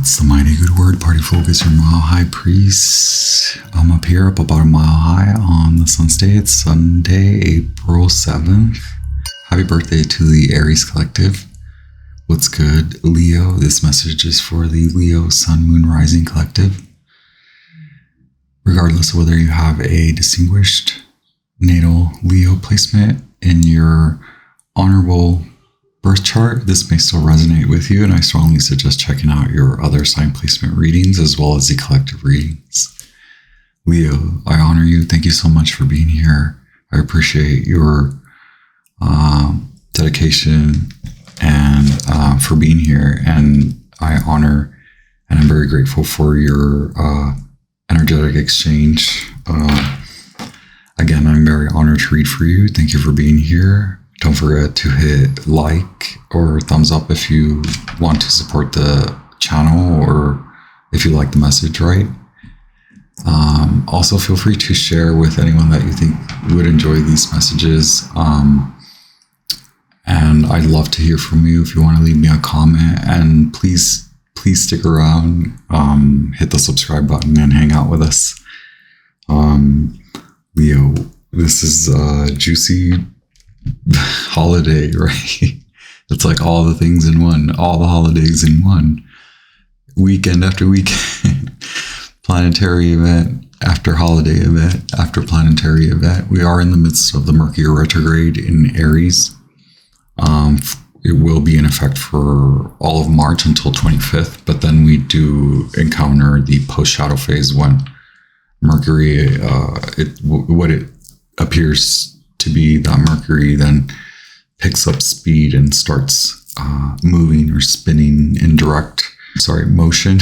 It's the mighty good word, party focus, your mile high priest. I'm up here, up about a mile high on the sun state. It's Sunday, April 7th. Happy birthday to the Aries collective. What's good, Leo? This message is for the Leo Sun Moon Rising collective. Regardless of whether you have a distinguished natal Leo placement in your honorable birth chart, this may still resonate with you, and I strongly suggest checking out your other sign placement readings as well as the collective readings. Leo, I honor you. Thank you so much for being here. I appreciate your dedication and for being here, and I honor and I'm very grateful for your energetic exchange. Again, I'm very honored to read for you. Thank you for being here. Don't forget to hit like or thumbs up if you want to support the channel or if you like the message, right? Also, feel free to share with anyone that you think would enjoy these messages. And I'd love to hear from you if you want to leave me a comment. And please stick around, hit the subscribe button and hang out with us. Leo, this is a juicy holiday, right? It's like all the things in one, all the holidays in one, weekend after weekend, planetary event after holiday event after planetary event. We are in the midst of the Mercury retrograde in Aries. It will be in effect for all of March until 25th, but then we do encounter the post-shadow phase when Mercury, what it appears to be that Mercury then picks up speed and starts moving or spinning in motion.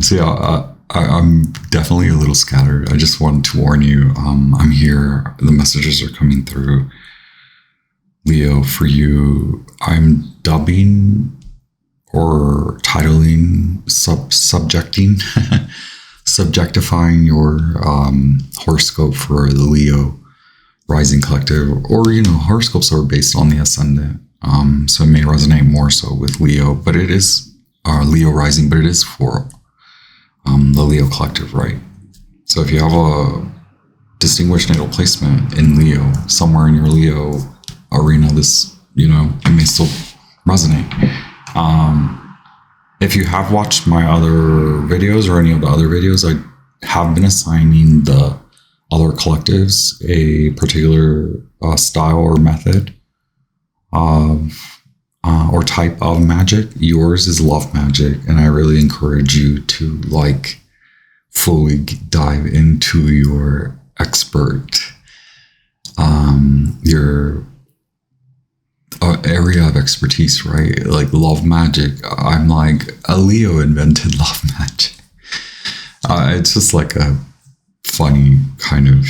So yeah, I'm definitely a little scattered. I just wanted to warn you. I'm here. The messages are coming through. Leo, for you, I'm dubbing or titling, subjectifying your horoscope for the Leo rising collective, or horoscopes are based on the ascendant, so it may resonate more so with Leo, but it is Leo rising, but it is for the Leo collective, right? So if you have a distinguished natal placement in Leo, somewhere in your Leo arena, this it may still resonate. If you have watched my other videos or any of the other videos, I have been assigning the other collectives a particular style or method of or type of magic. Yours is love magic, and I really encourage you to fully dive into your expert, your area of expertise, right? Like love magic. I'm like, a Leo invented love magic. It's just like a funny kind of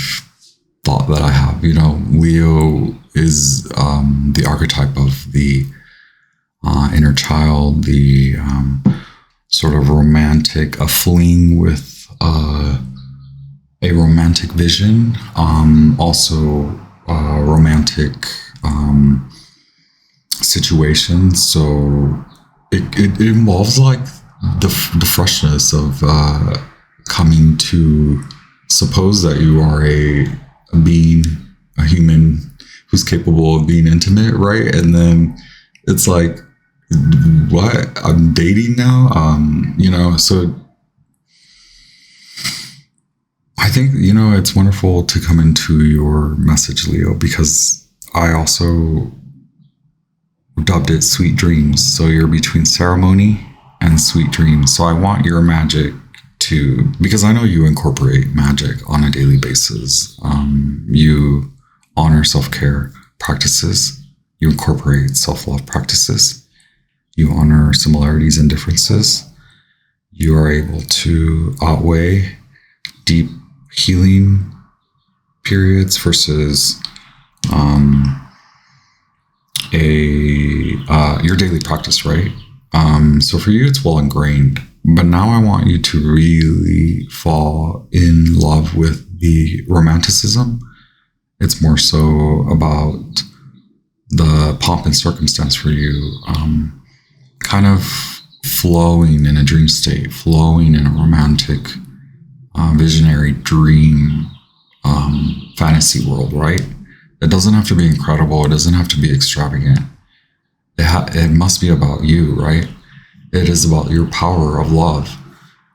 thought that I have. Leo is the archetype of the inner child, the sort of romantic, a fling with a romantic vision, also romantic situations. So it involves the freshness of coming to suppose that you are a being, a human who's capable of being intimate, right? And then it's like, what? I'm dating now? So I think, it's wonderful to come into your message, Leo, because I also dubbed it Sweet Dreams. So you're between ceremony and sweet dreams. So I want your magic because I know you incorporate magic on a daily basis. You honor self-care practices. You incorporate self-love practices. You honor similarities and differences. You are able to outweigh deep healing periods versus your daily practice, right? So for you, it's well ingrained. But now I want you to really fall in love with the romanticism. It's more so about the pomp and circumstance for you. Kind of flowing in a dream state, flowing in a romantic, visionary dream, fantasy world, right? It doesn't have to be incredible. It doesn't have to be extravagant. It must be about you, right? It is about your power of love.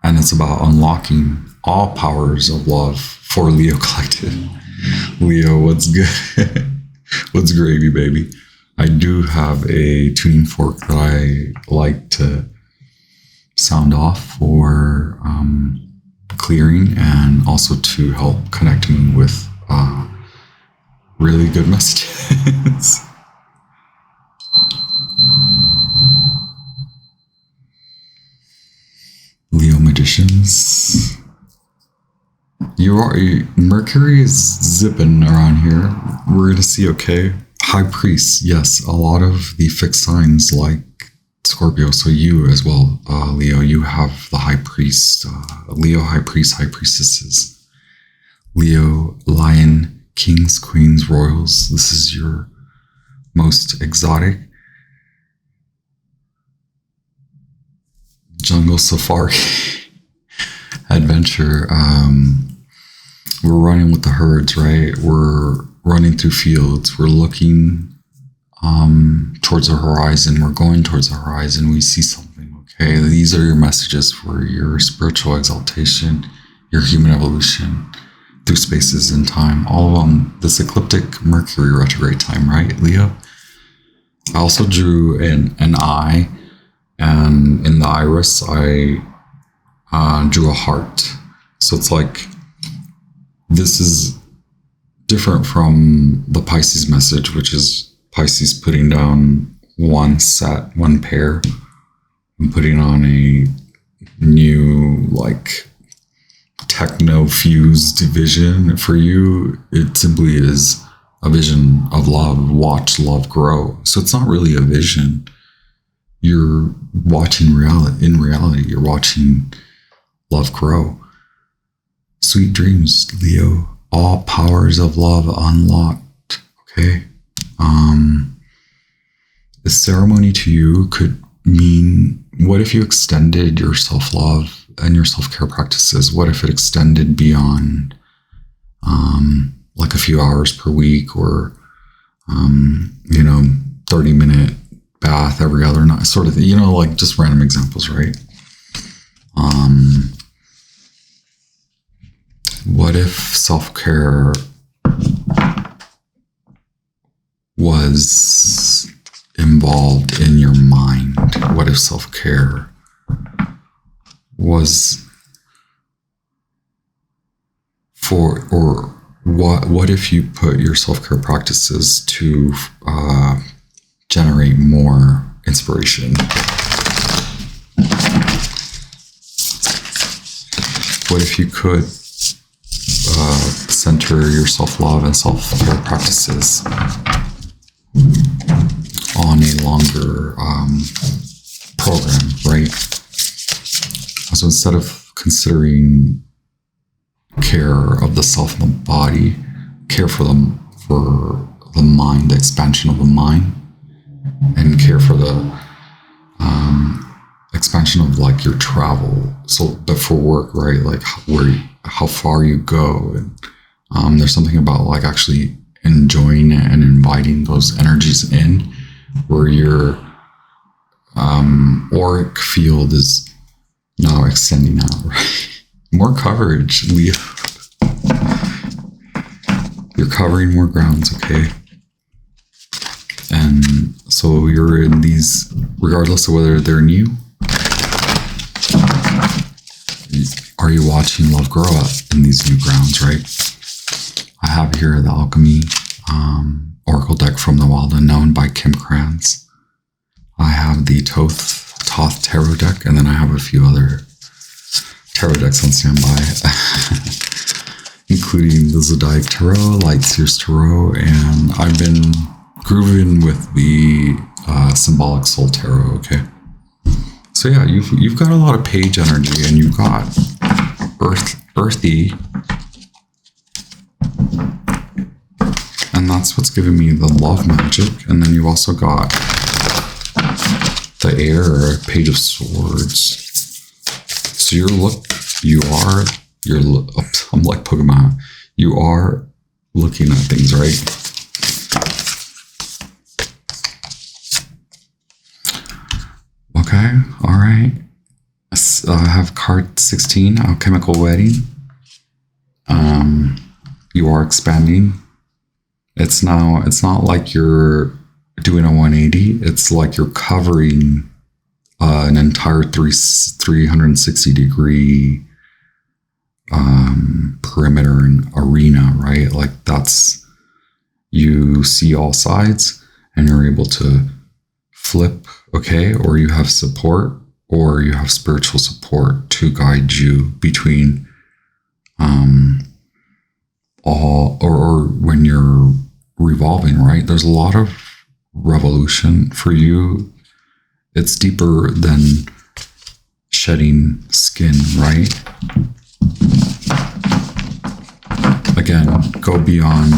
And it's about unlocking all powers of love for Leo Collective. Leo, what's good? What's gravy, baby? I do have a tuning fork that I like to sound off for clearing, and also to help connect me with really good messages. Leo magicians. Mercury is zipping around here. We're going to see, okay. High priest, yes, a lot of the fixed signs like Scorpio, so you as well, Leo, you have the high priest, Leo, high priest, high priestesses. Leo, lion, kings, queens, royals. This is your most exotic jungle safari adventure. We're running with the herds, right? We're running through fields. We're looking towards the horizon. We're going towards the horizon. We see something, okay? These are your messages for your spiritual exaltation, your human evolution through spaces and time. All of them, this ecliptic Mercury retrograde time, right, Leo? I also drew an eye, and in the iris, I drew a heart. So it's like, this is different from the Pisces message, which is Pisces putting down one pair, and putting on a new, like, techno-fused vision. For you, it simply is a vision of love. Watch love grow. So it's not really a vision. You're watching reality. In reality, you're watching love grow. Sweet dreams, Leo. All powers of love unlocked. Okay. The ceremony to you could mean, what if you extended your self-love and your self-care practices? What if it extended beyond like a few hours per week, or 30-minute bath every other night, sort of thing, like just random examples, right? What if self-care was involved in your mind? What if self-care was what if you put your self-care practices to generate more inspiration? What if you could center your self-love and self-care practices on a longer program, right? So instead of considering care of the self and the body, care for the mind, the expansion of the mind, and care for the expansion of like your travel. So, but for work, right? Like how far you go, and there's something about like actually enjoying it and inviting those energies in, where your auric field is now extending out, right? More coverage, Leo. You're covering more grounds, okay? And so you're in these, regardless of whether they're new. Are you watching love grow up in these new grounds, right? I have here the Alchemy Oracle deck from the Wild Unknown by Kim Krantz. I have the Thoth Tarot deck, and then I have a few other tarot decks on standby, including the Zodiac Tarot, Light Seers Tarot, and I've been grooving with the Symbolic Soul Tarot, okay? So yeah, you've got a lot of page energy, and you've got earthy, and that's what's giving me the love magic. And then you've also got the air, or a Page of Swords. So I'm like Pokemon. You are looking at things, right? Okay, all right. I have card 16, Alchemical Wedding. You are expanding. It's not like you're doing a 180. It's like you're covering an entire 360 degree perimeter and arena, right? Like you see all sides and you're able to flip, okay? Or you have support, or you have spiritual support to guide you between or when you're revolving, right? There's a lot of revolution for you. It's deeper than shedding skin, right? Again, go beyond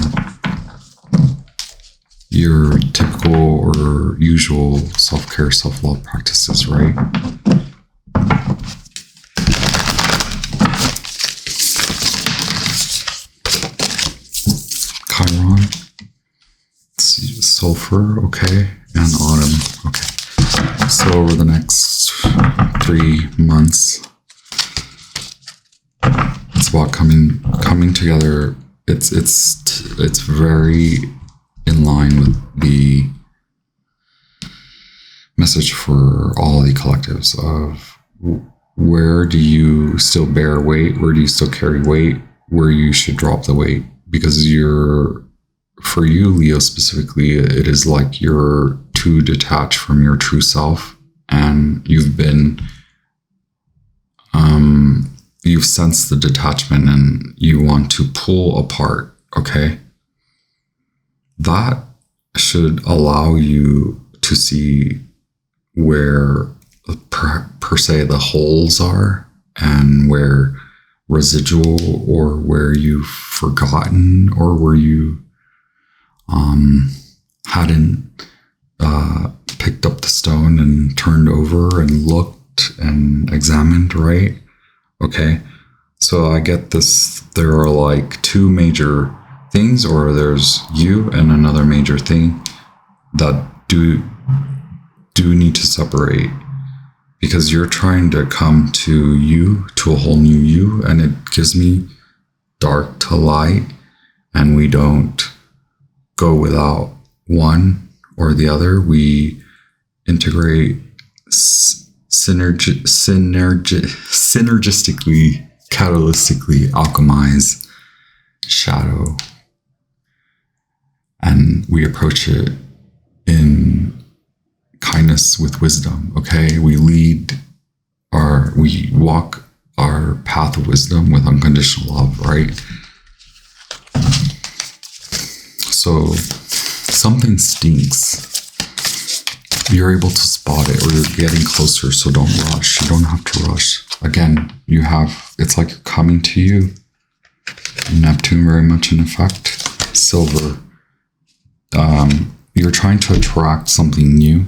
your typical or usual self-care, self-love practices, right? Chiron, sulfur, okay, and autumn, okay. So over the next 3 months, it's about coming together. It's very in line with the message for all the collectives of where do you still bear weight, where do you still carry weight, where you should drop the weight, because for you, Leo specifically, it is like you're too detached from your true self, and you've sensed the detachment and you want to pull apart, okay? That should allow you to see where per se the holes are, and where residual, or where you've forgotten, or where you hadn't picked up the stone and turned over and looked and examined, right? Okay, so I get this. There are like 2 major things, or there's you and another major thing that do need to separate, because you're trying to come to you, to a whole new you, and it gives me dark to light, and we don't go without one or the other. We integrate synergistically, catalytically alchemize shadow, and we approach it in kindness with wisdom, okay? We walk our path of wisdom with unconditional love, right? So something stinks, you're able to spot it, or you're getting closer, so don't rush. You don't have to rush. Again, it's like you're coming to you. Neptune very much in effect. Silver. You're trying to attract something new,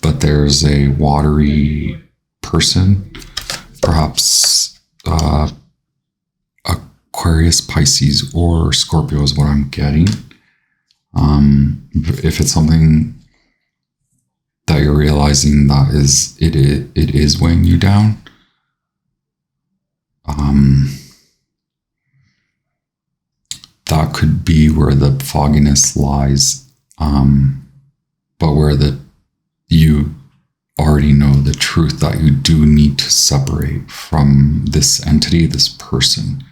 but there's a watery person, perhaps Aquarius, Pisces, or Scorpio is what I'm getting. If it's something that you're realizing that it is weighing you down, that could be where the fogginess lies, but where you already know the truth that you do need to separate from this entity, this person.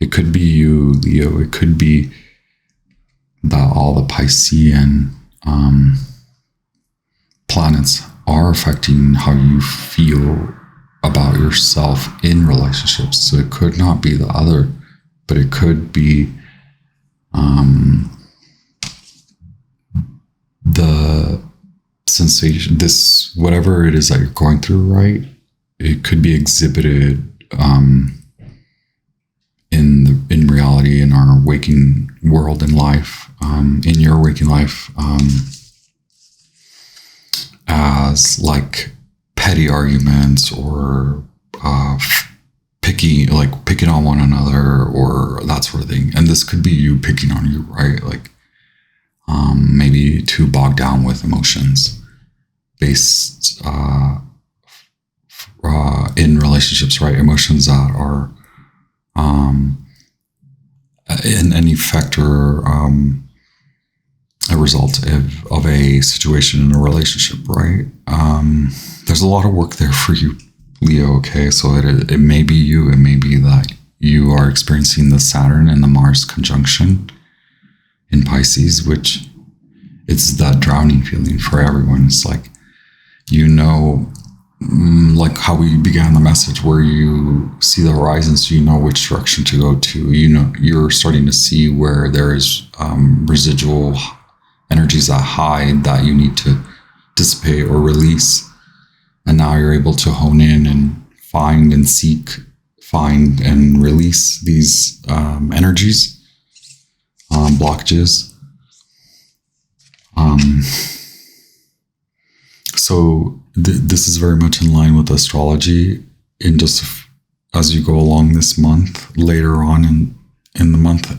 It could be you, Leo. It could be that all the Piscean planets are affecting how you feel about yourself in relationships. So it could not be the other, but it could be the sensation, this, whatever it is that you're going through, right? It could be exhibited in reality, in our waking world and life, in your waking life, as like petty arguments or picking on one another or that sort of thing. And this could be you picking on you, right? Like maybe too bogged down with emotions based in relationships, right? Emotions that are in any effect or a result of a situation in a relationship, right? There's a lot of work there for you, Leo, okay? So it may be you, it may be that you are experiencing the Saturn and the Mars conjunction in Pisces, which it's that drowning feeling for everyone. It's like, like how we began the message, where you see the horizon, so you know which direction to go to. You're starting to see where there is residual energies that hide that you need to dissipate or release. And now you're able to hone in and find and release these energies, blockages. So this is very much in line with astrology. In just as you go along this month, later on in the month,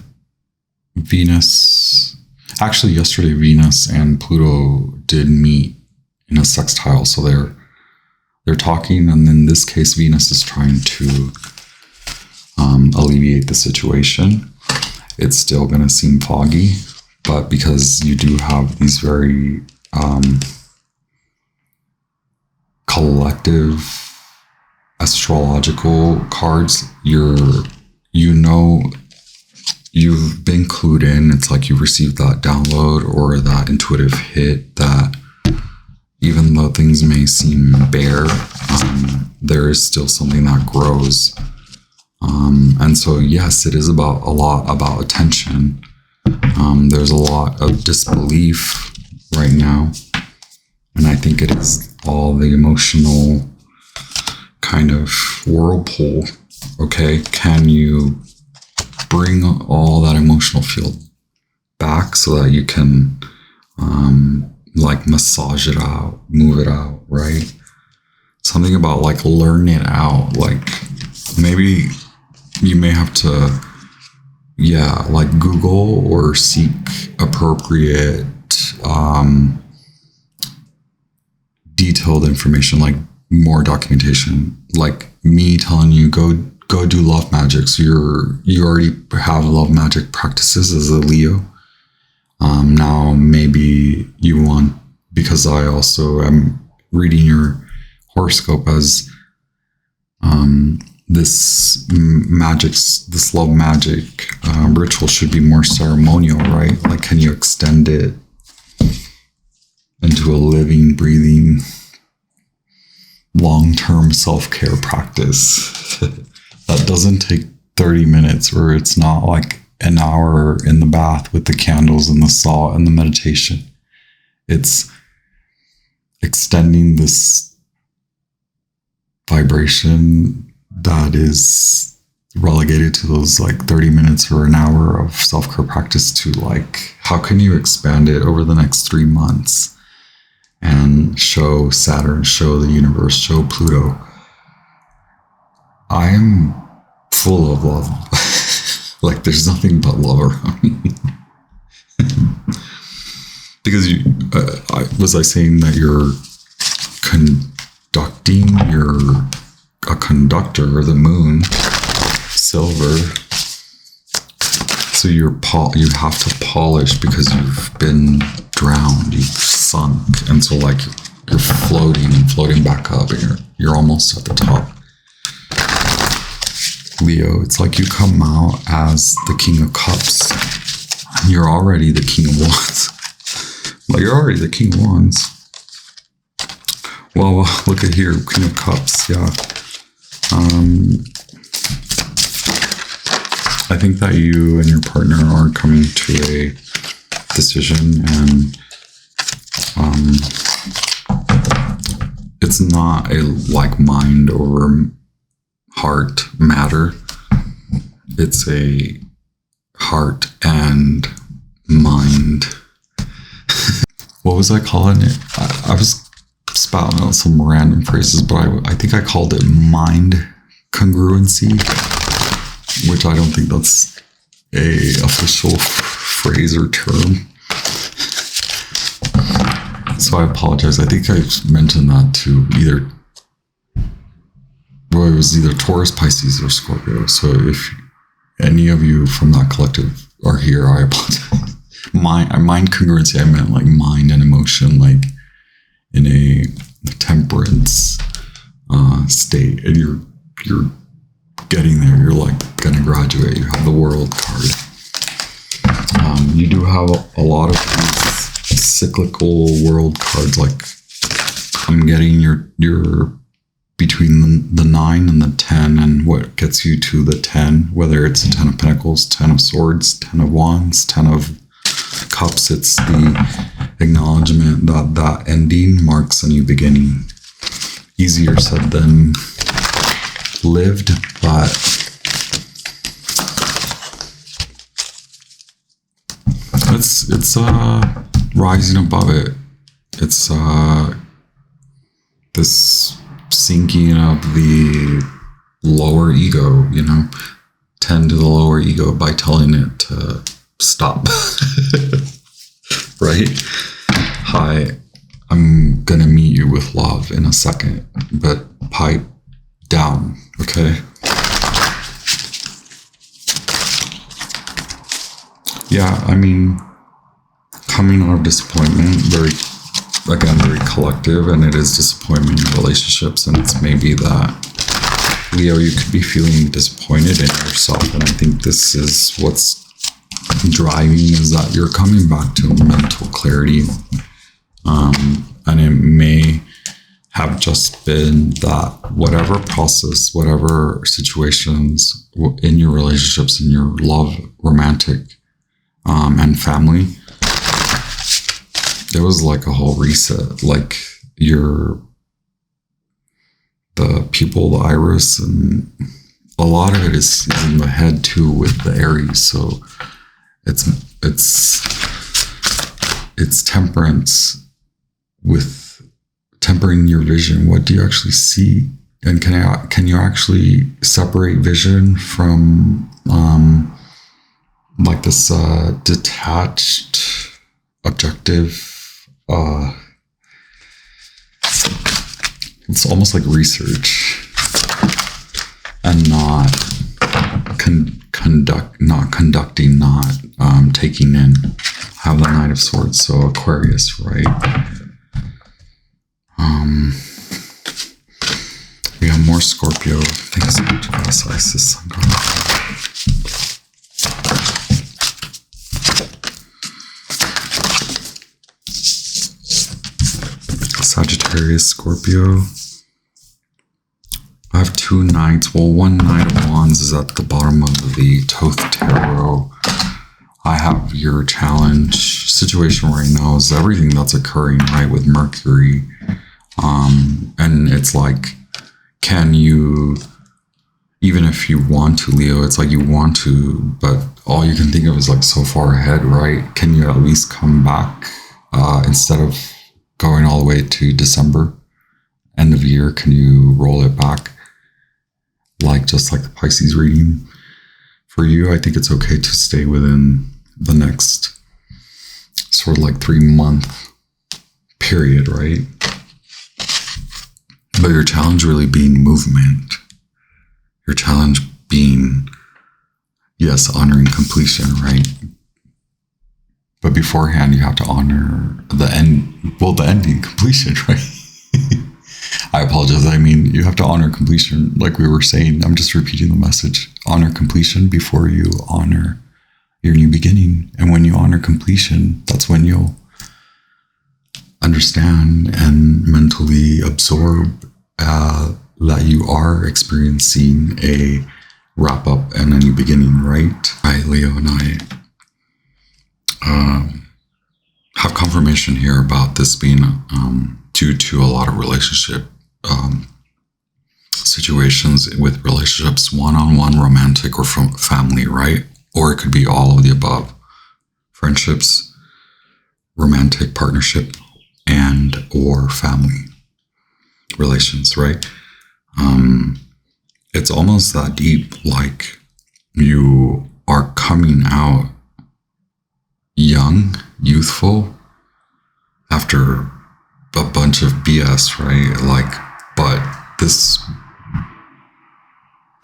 yesterday Venus and Pluto did meet in a sextile. So they're talking, and in this case, Venus is trying to alleviate the situation. It's still going to seem foggy, but because you do have these very collective astrological cards, you've been clued in. It's like you've received that download or that intuitive hit that even though things may seem bare, there is still something that grows. And so, yes, it is a lot about attention. There's a lot of disbelief right now. And I think it is all the emotional kind of whirlpool. Okay, can you bring all that emotional field back so that you can like massage it out, move it out, right? Something about like learn it out. Like maybe you may have to, like Google or seek appropriate detailed information, like more documentation, like me telling you go do love magic. So you already have love magic practices as a Leo. Now maybe you want, because I also am reading your horoscope as this love magic ritual should be more ceremonial, right? Like, can you extend it into a living, breathing, long-term self-care practice that doesn't take 30 minutes, where it's not like an hour in the bath with the candles and the salt and the meditation. It's extending this vibration that is relegated to those like 30 minutes or an hour of self-care practice to like, how can you expand it over the next 3 months and show Saturn, show the universe, show Pluto, I am full of love. Like there's nothing but love around me. Because was I saying that you're conducting, you're a conductor, the moon, silver. So you have to polish because you've been drowned, you've sunk, and so like you're floating back up, and you're almost at the top. Leo, it's like you come out as the King of Cups. You're already the King of Wands. Well, you're already the King of Wands. Well, look at here, Queen of Cups, yeah. I think that you and your partner are coming to a decision, and it's not a like mind or heart matter. It's a heart and mind. What was I calling it? I was spouting out some random phrases, but I think I called it mind congruency, which I don't think that's a official phrase or term. So I apologize. I think I mentioned that to it was either Taurus, Pisces, or Scorpio. So if any of you from that collective are here, I apologize. Mind congruency, I meant like mind and emotion, like in a temperance state, and you're getting there. You're like gonna graduate. You have the World card. You do have a lot of these cyclical World cards. Like I'm getting your between the 9 and the 10, and what gets you to the 10, whether it's a 10 of Pentacles, 10 of Swords, 10 of Wands, 10 of Cups. It's the acknowledgement that ending marks a new beginning. Easier said than lived, but it's rising above it. It's this sinking of the lower ego, tend to the lower ego by telling it to stop. Right? Hi, I'm gonna meet you with love in a second, but pipe down, okay? Yeah, I mean, coming out of disappointment, very collective, and it is disappointment in relationships, and it's maybe that, Leo, you could be feeling disappointed in yourself, and I think this is what's driving, is that you're coming back to mental clarity, and it may have just been that whatever process, whatever situations in your relationships, in your love, romantic, and family, it was like a whole reset. Like the people, the Iris, and a lot of it is in the head too with the Aries. So it's temperance, with tempering your vision. What do you actually see? And can you actually separate vision from like this detached, objective, it's almost like research, and not conducting, not taking in. Have the Knight of Swords, so Aquarius, right? We have more Scorpio. Thanks so much for this, Isis. Sagittarius, Scorpio. I have two Knights. Well, one Knight of Wands is at the bottom of the Thoth Tarot. I have your challenge situation right now is everything that's occurring, right, with Mercury. And it's like, can you, even if you want to, Leo, it's like you want to, but all you can think of is like so far ahead, right? Can you at least come back instead of going all the way to December, end of year? Can you roll it back? Just like the Pisces reading. For you, I think it's okay to stay within the next sort of like 3-month period, right? But your challenge really being movement. Your challenge being, yes, honoring completion, right? But beforehand, you have to honor the ending, completion, right? I apologize. I mean, you have to honor completion, like we were saying. I'm just repeating the message. Honor completion before you honor your new beginning. And when you honor completion, that's when you'll understand and mentally absorb that you are experiencing a wrap up and a new beginning, right? Leo and I have confirmation here about this being due to a lot of relationship situations with relationships, one-on-one, romantic, or from family, right? Or it could be all of the above. Friendships, romantic partnership, and or family. relations, right? It's almost that deep, like you are coming out young, youthful, after a bunch of BS, right? Like, but this,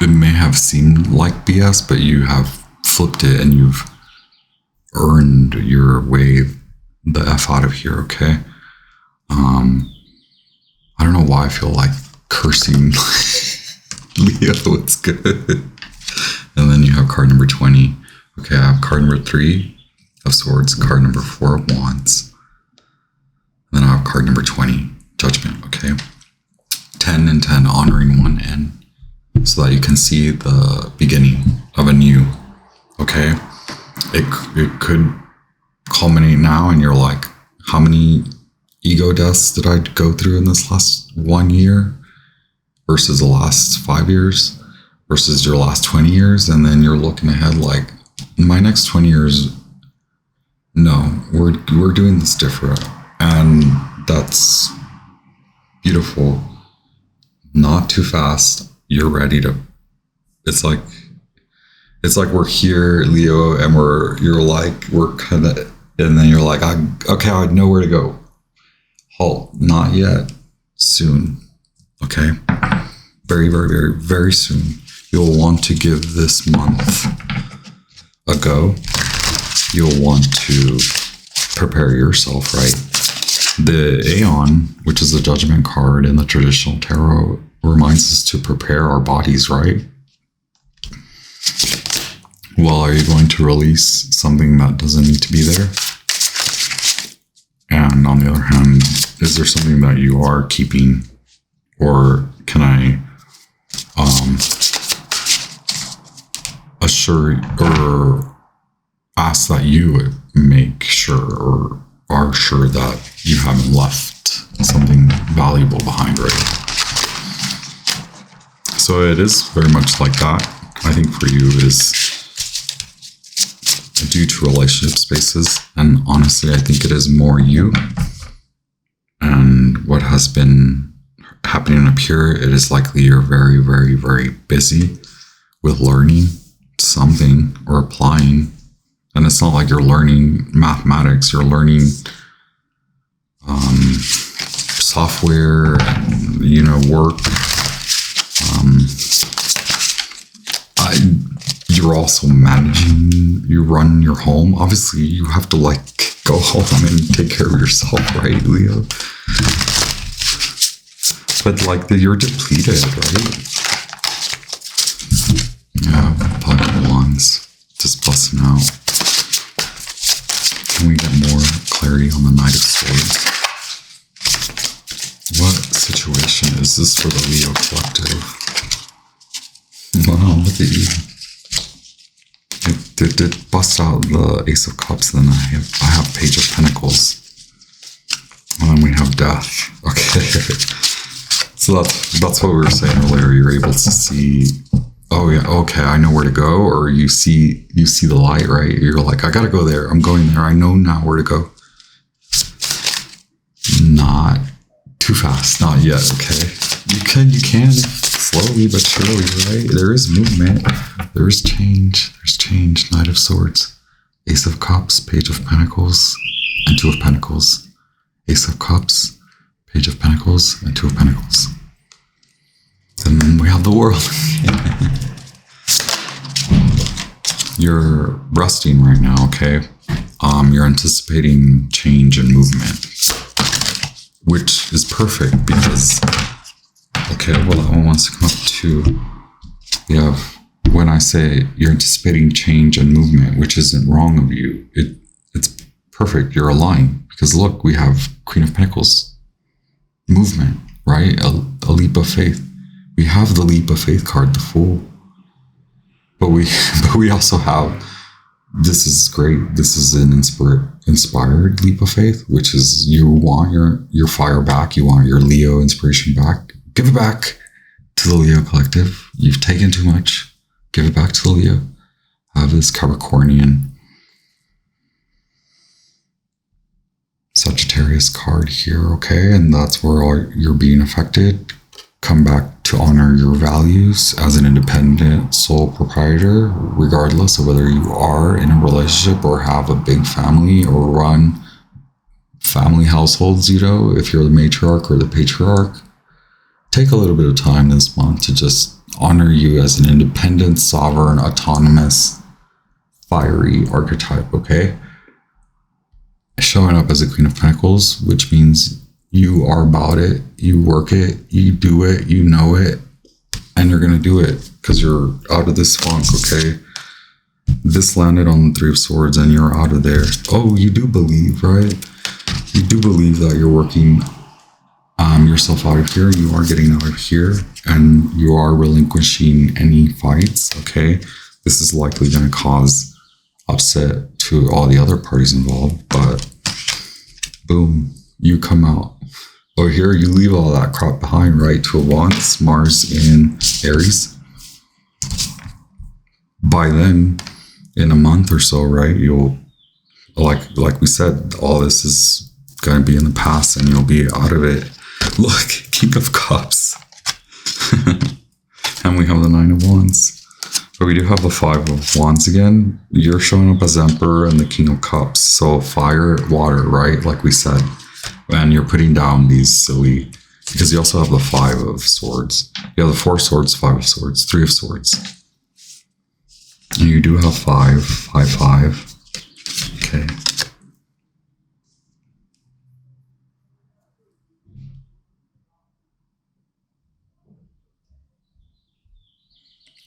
it may have seemed like BS, but you have flipped it and you've earned your way the F out of here, okay? I don't know why I feel like cursing Leo, it's good. And then you have card number 20. Okay, I have card number 3 of Swords, card number 4 of Wands. And then I have card number 20, Judgment, okay? 10 and 10, honoring one end, so that you can see the beginning of a new, okay? It could culminate now and you're like, how many ego deaths did I go through in this last 1 year versus the last 5 years versus your last 20 years? And then you're looking ahead like, my next 20 years, no, we're doing this different. And that's beautiful. Not too fast. You're ready to, it's like we're here, Leo, and we're kind of, and then you're like, okay, I know where to go. Halt, not yet, soon, okay? Very, very, very, very soon. You'll want to give this month a go. You'll want to prepare yourself, right? The Aeon, which is the Judgment card in the traditional tarot, reminds us to prepare our bodies, right? Well, are you going to release something that doesn't need to be there? And on the other hand, is there something that you are keeping? Or can I assure or ask that you make sure or are sure that you haven't left something valuable behind, right? So it is very much like that. I think for you it is due to relationship spaces, and honestly I think it is more you and what has been happening up here. It is likely you're very, very, very busy with learning something or applying, and it's not like you're learning mathematics, you're learning software and work. You're also managing, you run your home. Obviously, you have to go home and take care of yourself, right, Leo? But you're depleted, right? Yeah, Five of Wands, just busting out. Can we get more clarity on the Knight of Swords? What situation is this for the Leo collective? Wow, look at you. It did bust out the Ace of Cups, then I have Page of Pentacles. And then we have Death. Okay. So that's what we were saying earlier. You're able to see, oh yeah, okay, I know where to go, or you see the light, right? You're like, I gotta go there. I'm going there. I know now where to go. Not too fast, not yet, okay? You can slowly but surely, right? There is movement. There is change. There's change. Knight of Swords, Ace of Cups, Page of Pentacles, and Two of Pentacles. Ace of Cups, Page of Pentacles, and Two of Pentacles. And then we have the World. You're resting right now, okay? You're anticipating change and movement, which is perfect because, okay, well, that one wants to come up too. We have, when I say you're anticipating change and movement, which isn't wrong of you, it's perfect. You're aligned because look, we have Queen of Pentacles, movement, right? A leap of faith. We have the leap of faith card, the Fool. But we also have, this is great. This is an inspired leap of faith, which is you want your fire back. You want your Leo inspiration back. Give it back to the Leo collective. You've taken too much. Give it back to the Leo. Have this Capricornian, Sagittarius, Aquarius card here, okay? And that's where you're being affected. Come back to honor your values as an independent sole proprietor, regardless of whether you are in a relationship or have a big family or run family households, you know, if you're the matriarch or the patriarch. Take a little bit of time this month to just honor you as an independent, sovereign, autonomous, fiery archetype, okay? Showing up as a Queen of Pentacles, which means you are about it, you work it, you do it, you know it, and you're going to do it because you're out of this funk, okay? This landed on the Three of Swords and you're out of there. Oh, you do believe, right? You do believe that you're working yourself out of here, you are getting out of here, and you are relinquishing any fights, okay? This is likely going to cause upset to all the other parties involved, but boom, you come out. Oh, here you leave all that crap behind, right? Two of Wands, Mars in Aries. By then, in a month or so, right, you'll, like we said, all this is going to be in the past and you'll be out of it. Look, King of Cups. And we have the Nine of Wands. But we do have the Five of Wands again. You're showing up as Emperor and the King of Cups. So fire, water, right? Like we said. And you're putting down these silly, because you also have the Five of Swords. You have the Four of Swords, Five of Swords, Three of Swords. And you do have five. Okay.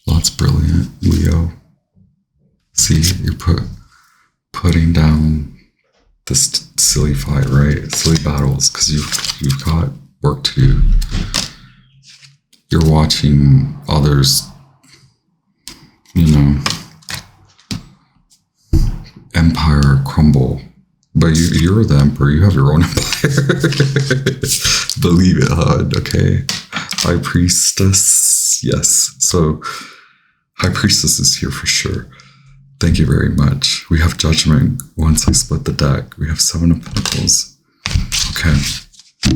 That's brilliant, Leo. See, you're putting down this silly fight, right? Silly battles, because you've got work to do. You're watching others, you know, empire crumble, but you're the emperor. You have your own empire. Believe it, hon. Okay. High Priestess, yes. So High Priestess is here for sure. Thank you very much. We have Judgment. Once I split the deck, we have Seven of Pentacles. Okay.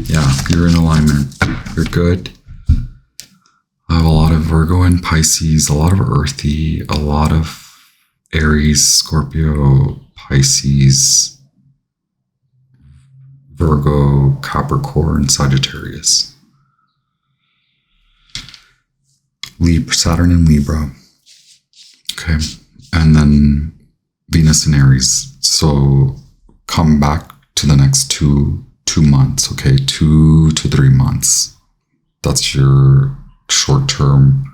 Yeah, you're in alignment. You're good. I have a lot of Virgo and Pisces, a lot of Earthy, a lot of Aries, Scorpio, Pisces, Virgo, Capricorn, Sagittarius. Saturn in Libra. Okay. And then Venus in Aries. So come back to the next two months. Okay. 2 to 3 months. That's your short term.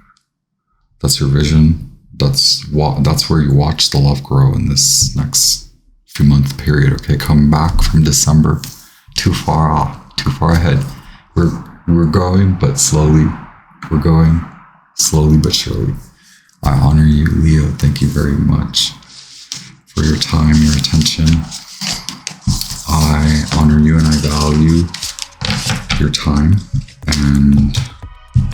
That's your vision. That's where you watch the love grow in this next few month period. Okay. Come back from December. Too far off. Too far ahead. We're going, but slowly. We're going slowly but surely. I honor you, Leo. Thank you very much for your time, your attention. I honor you and I value your time. And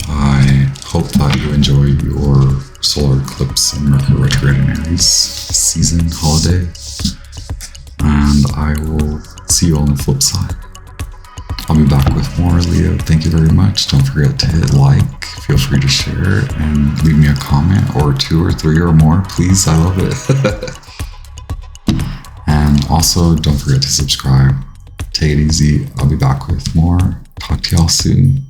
I hope that you enjoy your solar eclipse and Mercury retrograde in Aries season holiday. And I will see you on the flip side. I'll be back with more, Leo. Thank you very much. Don't forget to hit like, feel free to share, and leave me a comment or 2 or 3 or more, please. I love it. And also, don't forget to subscribe. Take it easy. I'll be back with more. Talk to y'all soon.